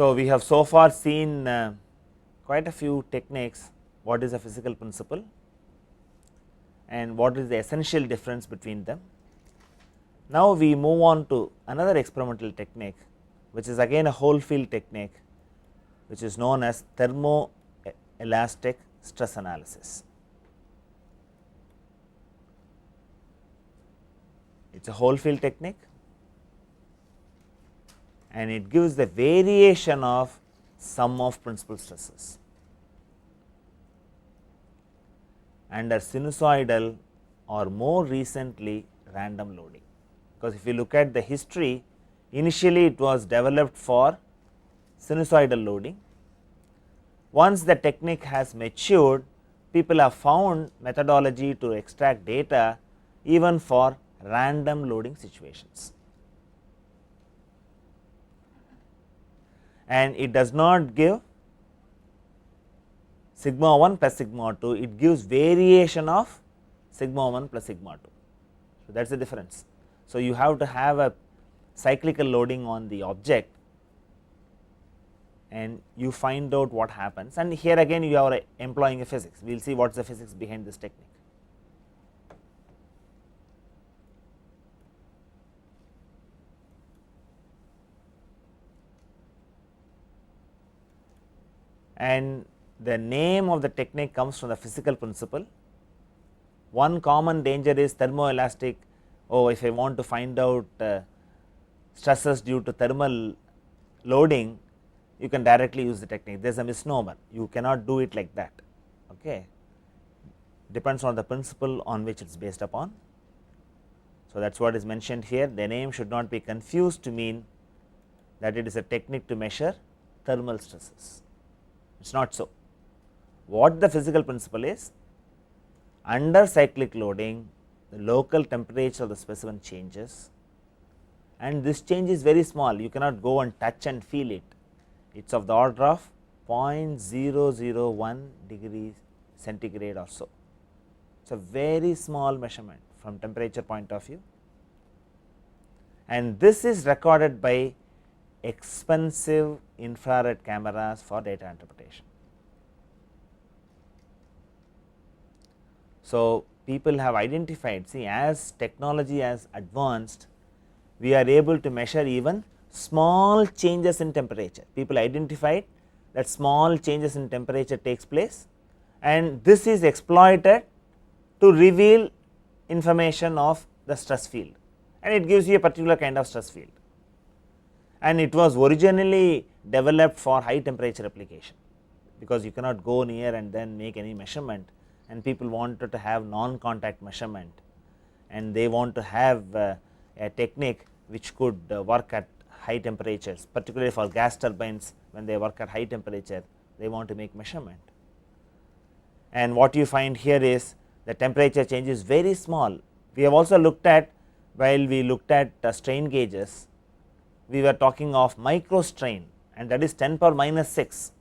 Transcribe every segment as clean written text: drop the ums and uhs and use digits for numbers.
So, we have so far seen quite a few techniques, what is a physical principle and what is the essential difference between them. Now, we move on to another experimental technique, which is again a whole field technique, which is known as thermoelastic stress analysis. It is a whole field technique and it gives the variation of sum of principal stresses under sinusoidal or more recently random loading. Because if you look at the history, initially it was developed for sinusoidal loading. Once the technique has matured, people have found methodology to extract data even for random loading situations. And it does not give sigma 1 plus sigma 2, it gives variation of sigma 1 plus sigma 2. So, that is the difference. So, you have to have a cyclical loading on the object and you find out what happens, and here again you are employing a physics. We will see what is the physics behind this technique. And the name of the technique comes from the physical principle. One common danger is thermoelastic. Oh, if I want to find out stresses due to thermal loading, you can directly use the technique. There is a misnomer, you cannot do it like that. Okay. Depends on the principle on which it is based upon. So, that is what is mentioned here. The name should not be confused to mean that it is a technique to measure thermal stresses. It is not so. What the physical principle is, under cyclic loading, the local temperature of the specimen changes and this change is very small, you cannot go and touch and feel it. It is of the order of 0.001 degrees centigrade or so. It is a very small measurement from temperature point of view, and this is recorded by expensive infrared cameras for data interpretation. So, people have identified, see, as technology has advanced, we are able to measure even small changes in temperature. People identified that small changes in temperature takes place and this is exploited to reveal information of the stress field, and it gives you a particular kind of stress field, and it was originally developed for high temperature application, because you cannot go near and then make any measurement, and people wanted to have non contact measurement and they want to have a technique which could work at high temperatures, particularly for gas turbines. When they work at high temperature, they want to make measurement, and what you find here is the temperature change is very small. We have also looked at, while we looked at strain gauges, we were talking of micro strain, and that is 10 power minus 6.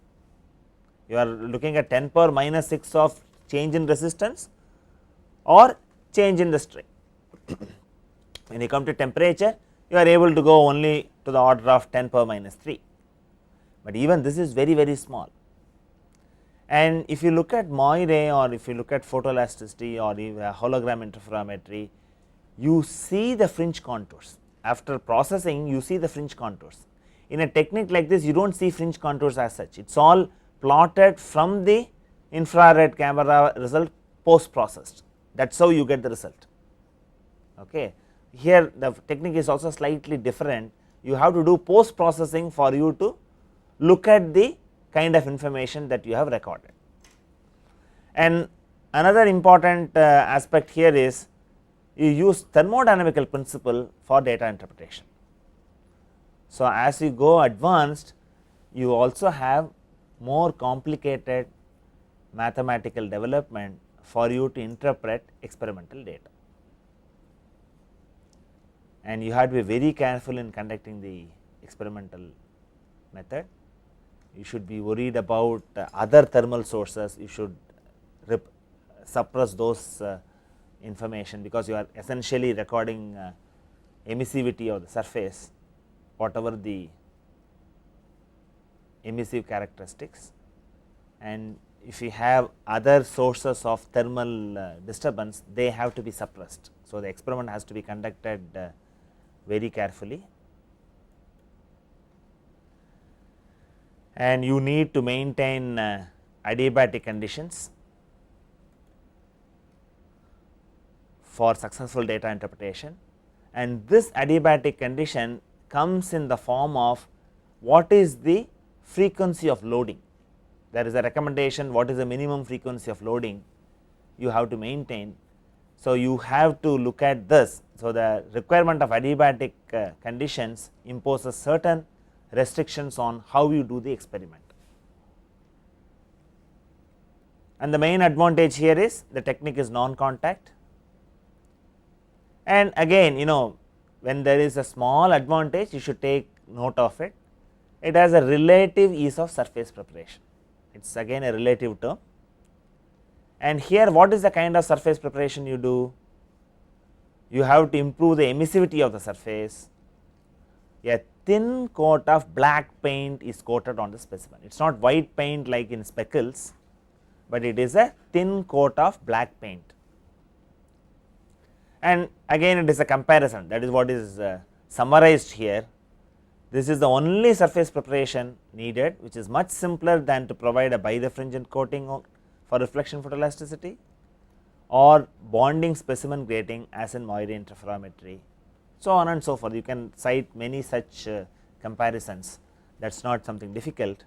You are looking at 10 power minus 6 of change in resistance or change in the strain. When you come to temperature, you are able to go only to the order of 10 power minus 3, but even this is very, very small. And if you look at Moire, or if you look at photoelasticity or even hologram interferometry, you see the fringe contours. After processing, you see the fringe contours. In a technique like this, you do not see fringe contours as such, it is all plotted from the infrared camera result post processed. That is how you get the result. Okay. Here the technique is also slightly different, you have to do post processing for you to look at the kind of information that you have recorded. And another important aspect here is you use thermodynamical principle for data interpretation. So, as you go advanced, you also have more complicated mathematical development for you to interpret experimental data, and you have to be very careful in conducting the experimental method. You should be worried about other thermal sources, you should suppress those information, because you are essentially recording emissivity of the surface, whatever the emissive characteristics, and if you have other sources of thermal disturbance, they have to be suppressed. So, the experiment has to be conducted very carefully, and you need to maintain adiabatic conditions for successful data interpretation, and this adiabatic condition comes in the form of what is the frequency of loading. There is a recommendation what is the minimum frequency of loading you have to maintain. So, you have to look at this. So, the requirement of adiabatic conditions imposes certain restrictions on how you do the experiment, and the main advantage here is the technique is non-contact. And again, when there is a small advantage, you should take note of it. It has a relative ease of surface preparation. It is again a relative term, and here what is the kind of surface preparation you do? You have to improve the emissivity of the surface. A thin coat of black paint is coated on the specimen. It is not white paint like in speckles, but it is a thin coat of black paint. And again it is a comparison, that is what is summarized here. This is the only surface preparation needed, which is much simpler than to provide a birefringent coating for reflection photoelasticity or bonding specimen grating as in Moiré interferometry, so on and so forth. You can cite many such comparisons, that is not something difficult.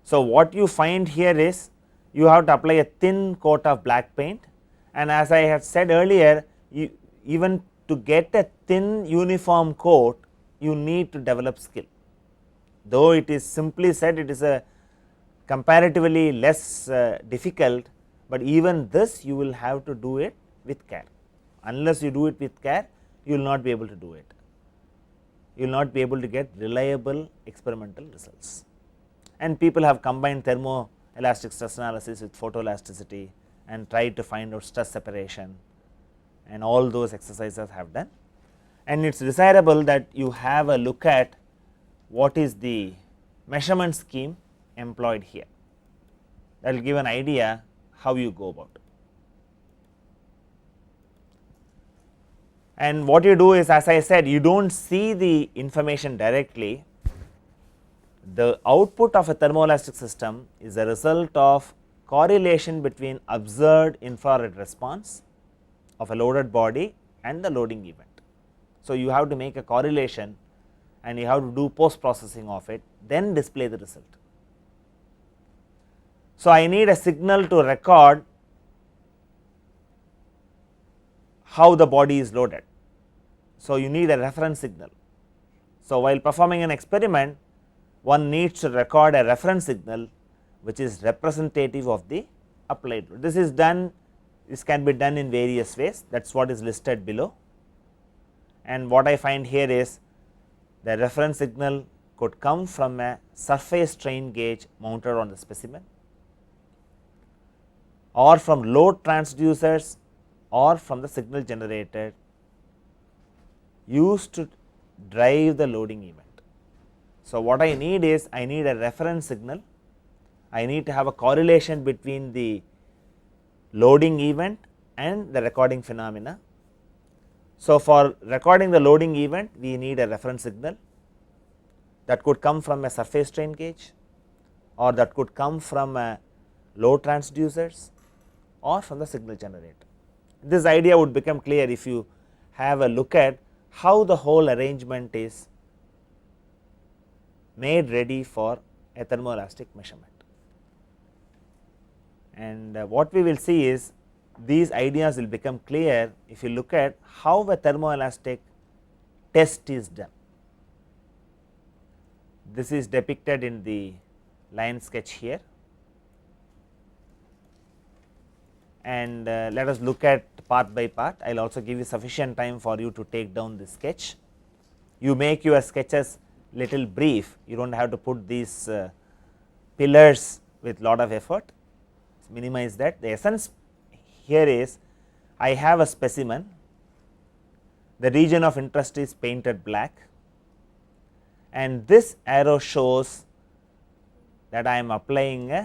So, what you find here is you have to apply a thin coat of black paint, and as I had said earlier, even to get a thin uniform coat, you need to develop skill. Though it is simply said it is a comparatively less difficult, but even this you will have to do it with care. Unless you do it with care, you will not be able to do it. You will not be able to get reliable experimental results. And people have combined thermoelastic stress analysis with photoelasticity and tried to find out stress separation, and all those exercises have done. And it is desirable that you have a look at what is the measurement scheme employed here. That will give an idea how you go about it. And what you do is, as I said, you do not see the information directly. The output of a thermoelastic system is a result of correlation between observed infrared response of a loaded body and the loading event. So, you have to make a correlation and you have to do post processing of it, then display the result. So, I need a signal to record how the body is loaded. So, you need a reference signal. So, while performing an experiment, one needs to record a reference signal which is representative of the applied load. This is done, this can be done in various ways, that is what is listed below. And what I find here is the reference signal could come from a surface strain gauge mounted on the specimen, or from load transducers, or from the signal generator used to drive the loading event. So, what I need is, I need a reference signal, I need to have a correlation between the loading event and the recording phenomena. So, for recording the loading event, we need a reference signal that could come from a surface strain gauge, or that could come from a load transducers, or from the signal generator. This idea would become clear if you have a look at how the whole arrangement is made ready for a thermoelastic measurement. And what we will see is, these ideas will become clear if you look at how a thermoelastic test is done. This is depicted in the line sketch here, and let us look at part by part. I will also give you sufficient time for you to take down this sketch. You make your sketches little brief, you do not have to put these pillars with lot of effort, minimize that. The essence here is, I have a specimen, the region of interest is painted black, and this arrow shows that I am applying a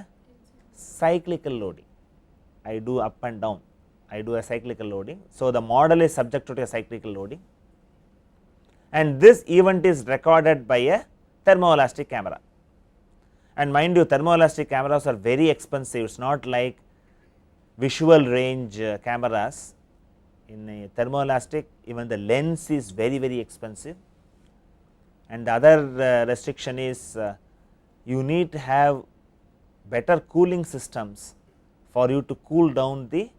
cyclical loading. I do up and down, I do a cyclical loading. So, the model is subject to a cyclical loading, and this event is recorded by a thermoelastic camera. And mind you, thermoelastic cameras are very expensive. It is not like visual range cameras. In a thermoelastic, even the lens is very expensive, and the other restriction is you need to have better cooling systems for you to cool down the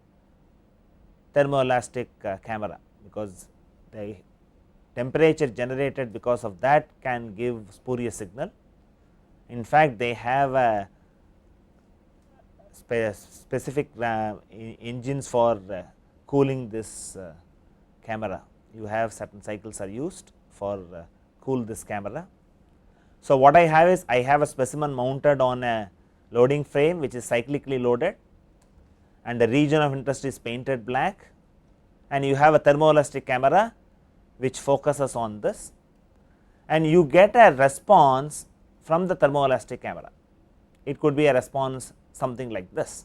thermoelastic camera, because the temperature generated because of that can give spurious signal. In fact, they have a specific engines for cooling this camera. You have certain cycles are used for cool this camera. So, what I have is, I have a specimen mounted on a loading frame which is cyclically loaded, and the region of interest is painted black, and you have a thermoelastic camera which focuses on this, and you get a response from the thermoelastic camera. It could be a response something like this,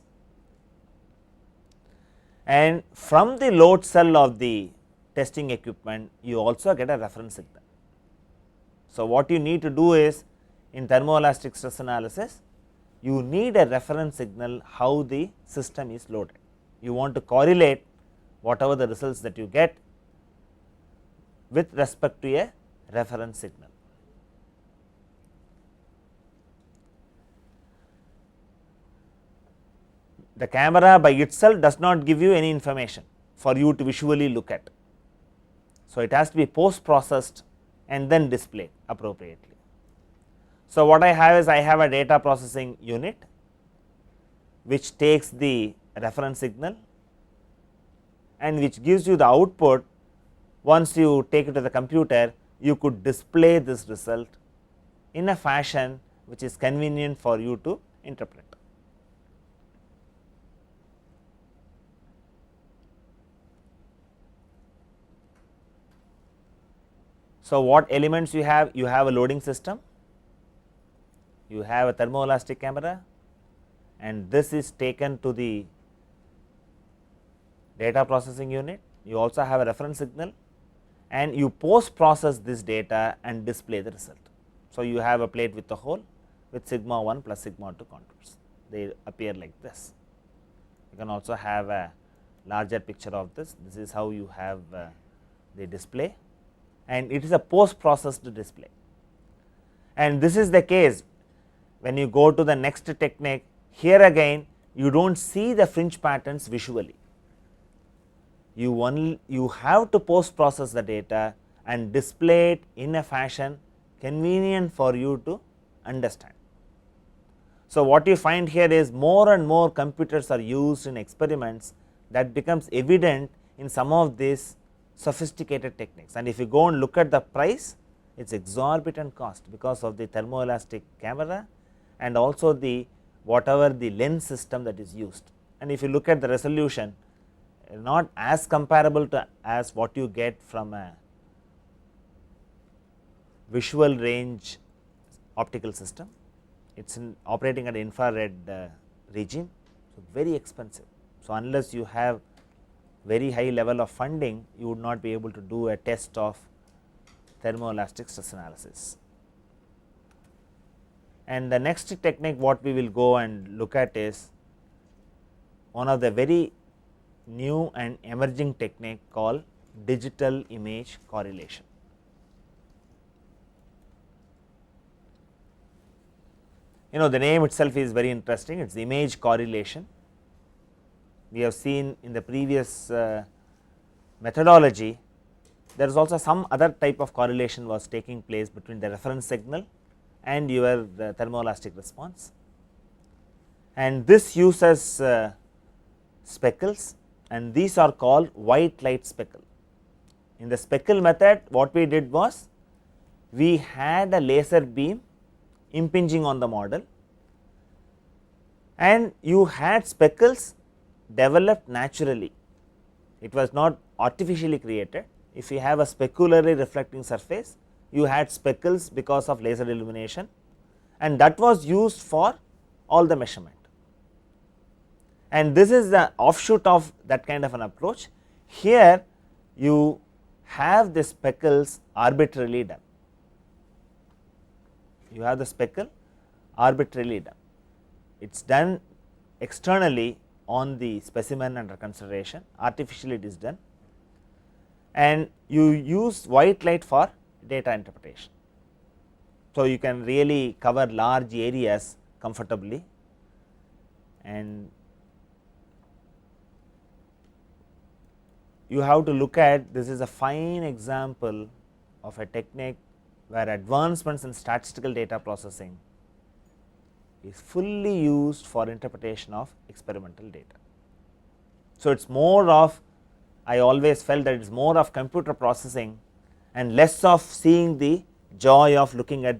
and from the load cell of the testing equipment you also get a reference signal. So, what you need to do is, in thermoelastic stress analysis, you need a reference signal how the system is loaded. You want to correlate whatever the results that you get with respect to a reference signal. The camera by itself does not give you any information for you to visually look at. So, it has to be post processed and then displayed appropriately. So, what I have is, I have a data processing unit which takes the reference signal and which gives you the output. Once you take it to the computer, you could display this result in a fashion which is convenient for you to interpret. So, what elements you have? You have a loading system, you have a thermoelastic camera, and this is taken to the data processing unit. You also have a reference signal, and you post process this data and display the result. So, you have a plate with a hole with sigma 1 plus sigma 2 contours, they appear like this. You can also have a larger picture of this. This is how you have the display, and it is a post processed display. And this is the case when you go to the next technique. Here again you do not see the fringe patterns visually, you have to post process the data and display it in a fashion convenient for you to understand. So, what you find here is, more and more computers are used in experiments, that becomes evident in some of these sophisticated techniques. And if you go and look at the price, it is exorbitant cost because of the thermoelastic camera and also the whatever the lens system that is used. And if you look at the resolution, not as comparable to as what you get from a visual range optical system. It is operating at infrared regime, so very expensive. So, unless you have very high level of funding, you would not be able to do a test of thermoelastic stress analysis. And the next technique what we will go and look at is one of the very new and emerging technique called digital image correlation. You know, the name itself is very interesting, it is image correlation. We have seen in the previous methodology, there is also some other type of correlation was taking place between the reference signal and your thermoelastic response, and this uses speckles, and these are called white light speckle. In the speckle method, what we did was, we had a laser beam impinging on the model, and you had speckles developed naturally. It was not artificially created. If you have a specularly reflecting surface, you had speckles because of laser illumination, and that was used for all the measurement. And this is the offshoot of that kind of an approach. Here you have the speckles arbitrarily done, you have the speckle arbitrarily done, it is done externally on the specimen under consideration, artificially it is done, and you use white light for data interpretation. So, you can really cover large areas comfortably, and you have to look at, this is a fine example of a technique where advancements in statistical data processing is fully used for interpretation of experimental data. So, it is more of, I always felt that it is more of computer processing and less of seeing the joy of looking at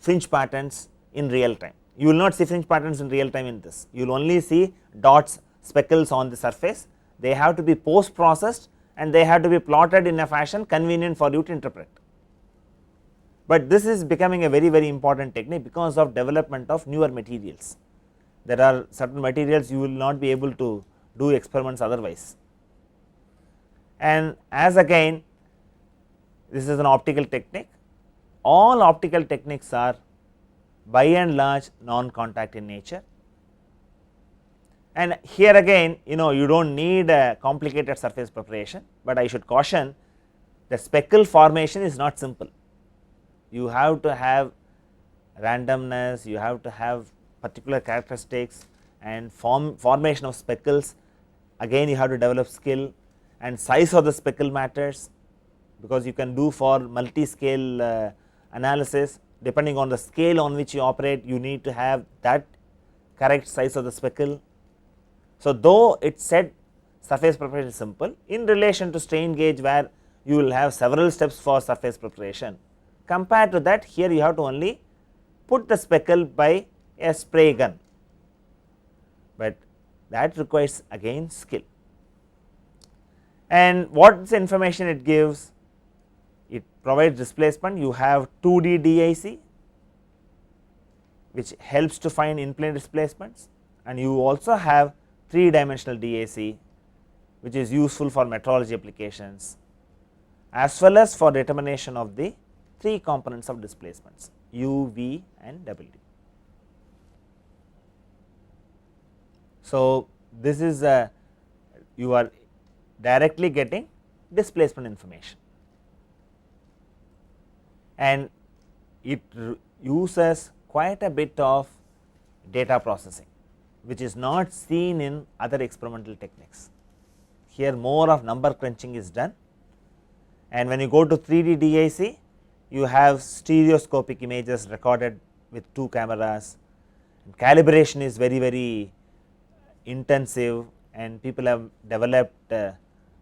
fringe patterns in real time. You will not see fringe patterns in real time in this, you will only see dots, speckles on the surface. They have to be post processed and they have to be plotted in a fashion convenient for you to interpret. But this is becoming a very, very important technique because of development of newer materials. There are certain materials you will not be able to do experiments otherwise. And as again, this is an optical technique. All optical techniques are by and large non-contact in nature. And here again, you know, you do not need a complicated surface preparation, but I should caution the speckle formation is not simple. You have to have randomness, you have to have particular characteristics and formation of speckles. Again, you have to develop skill, and size of the speckle matters, because you can do for multi-scale analysis. Depending on the scale on which you operate, you need to have that correct size of the speckle. So, though it said surface preparation is simple, in relation to strain gauge where you will have several steps for surface preparation, compared to that, here you have to only put the speckle by a spray gun, but that requires again skill. And what is the information it gives? It provides displacement. You have 2D DIC, which helps to find in plane displacements, and you also have 3-dimensional DIC, which is useful for metrology applications as well as for determination of the 3 components of displacements u, v and w. So, this is you are directly getting displacement information, and it uses quite a bit of data processing, which is not seen in other experimental techniques. Here more of number crunching is done, and when you go to 3D DIC, you have stereoscopic images recorded with 2 cameras, and calibration is very, very intensive, and people have developed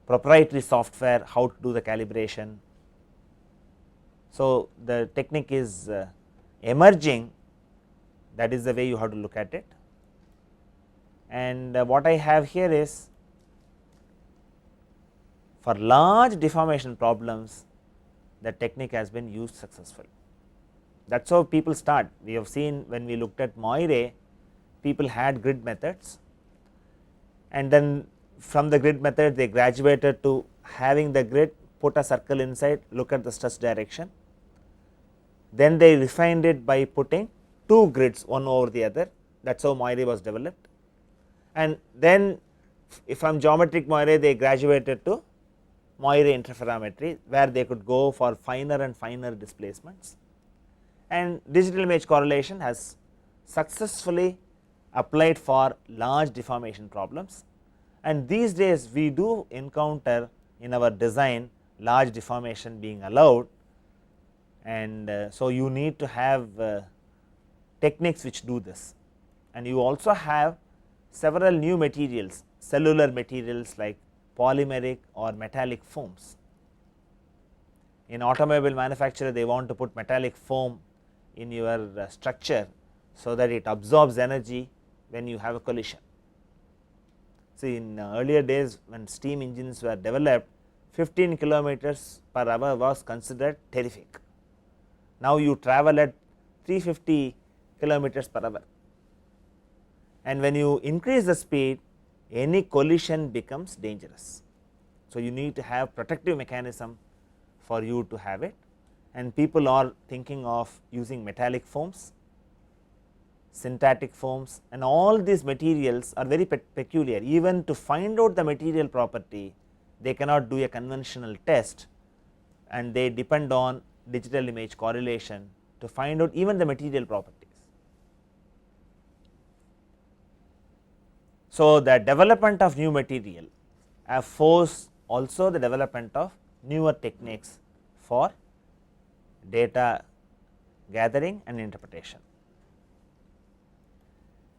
proprietary software how to do the calibration. So, the technique is emerging, that is the way you have to look at it. And what I have here is, for large deformation problems, the technique has been used successfully. That is how people start. We have seen when we looked at Moiré, people had grid methods, and then from the grid method they graduated to having the grid, put a circle inside, look at the stress direction. Then they refined it by putting 2 grids one over the other. That is how Moiré was developed. And then from geometric Moiré they graduated to Moiré interferometry, where they could go for finer and finer displacements, and digital image correlation has successfully applied for large deformation problems. And these days we do encounter in our design large deformation being allowed, and so you need to have techniques which do this, and you also have several new materials, cellular materials like polymeric or metallic foams. In automobile manufacturer, they want to put metallic foam in your structure, so that it absorbs energy when you have a collision. See, in earlier days when steam engines were developed, 15 kilometers per hour was considered terrific. Now you travel at 350 kilometers per hour, and when you increase the speed, any collision becomes dangerous. So, you need to have protective mechanism for you to have it, and people are thinking of using metallic foams, synthetic foams, and all these materials are very peculiar. Even to find out the material property, they cannot do a conventional test, and they depend on digital image correlation to find out even the material properties. So, the development of new material have forced also the development of newer techniques for data gathering and interpretation.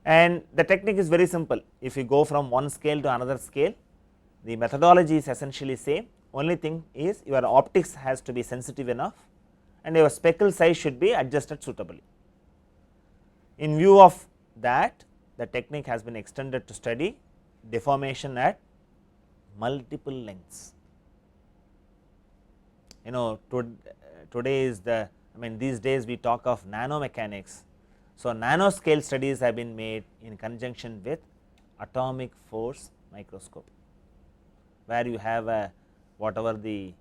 And the technique is very simple. If you go from one scale to another scale, the methodology is essentially same. Only thing is your optics has to be sensitive enough, and your speckle size should be adjusted suitably. In view of that, the technique has been extended to study deformation at multiple lengths. You know, today is the, I mean, these days we talk of nanomechanics. So, nanoscale studies have been made in conjunction with atomic force microscope, where you have a whatever the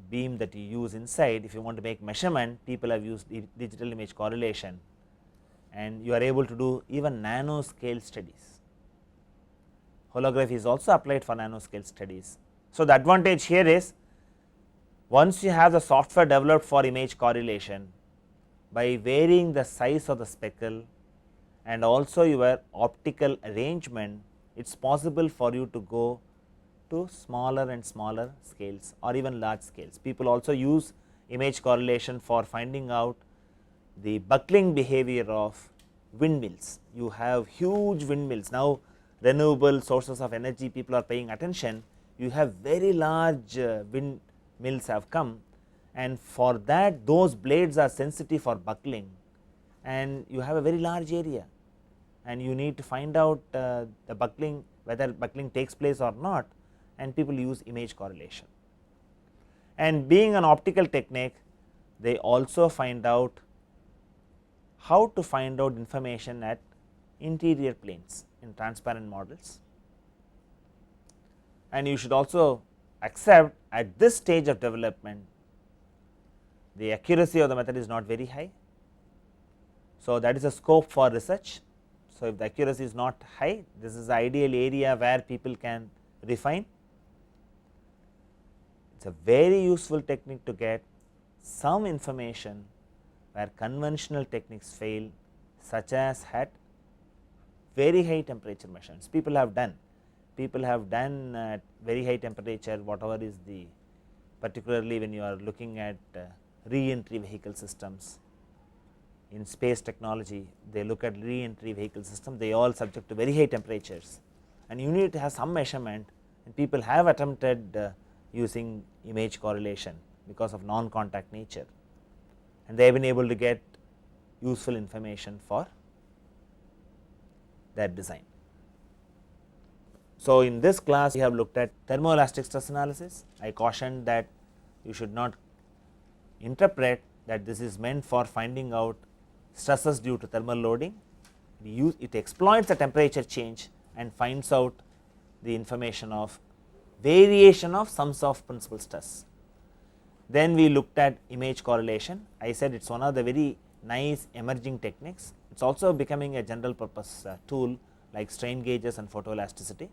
beam that you use inside. If you want to make measurement, people have used digital image correlation, and you are able to do even nanoscale studies. Holography is also applied for nanoscale studies. So, the advantage here is, once you have the software developed for image correlation, by varying the size of the speckle and also your optical arrangement, it is possible for you to go to smaller and smaller scales or even large scales. People also use image correlation for finding out the buckling behavior of windmills. You have huge windmills now, renewable sources of energy, people are paying attention. You have very large windmills have come, and for that those blades are sensitive for buckling, and you have a very large area, and you need to find out the buckling, whether buckling takes place or not, and people use image correlation. And being an optical technique, they also find out how to find out information at interior planes in transparent models. And you should also accept, at this stage of development, the accuracy of the method is not very high. So, that is a scope for research. So, if the accuracy is not high, this is the ideal area where people can refine. It is a very useful technique to get some information where conventional techniques fail, such as at very high temperature measurements. People have done at very high temperature, whatever is the, particularly when you are looking at re-entry vehicle systems in space technology, they look at re-entry vehicle system, they all subject to very high temperatures, and you need to have some measurement, and people have attempted using image correlation because of non-contact nature, and they have been able to get useful information for their design. So, in this class we have looked at thermoelastic stress analysis. I cautioned that you should not interpret that this is meant for finding out stresses due to thermal loading. It exploits the temperature change and finds out the information of variation of sums of principal stress. Then we looked at image correlation. I said it is one of the very nice emerging techniques. It is also becoming a general purpose tool like strain gauges and photoelasticity.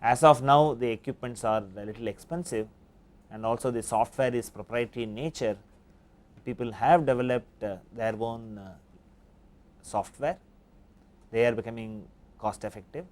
As of now, the equipments are a little expensive, and also the software is proprietary in nature. People have developed their own software, they are becoming cost effective.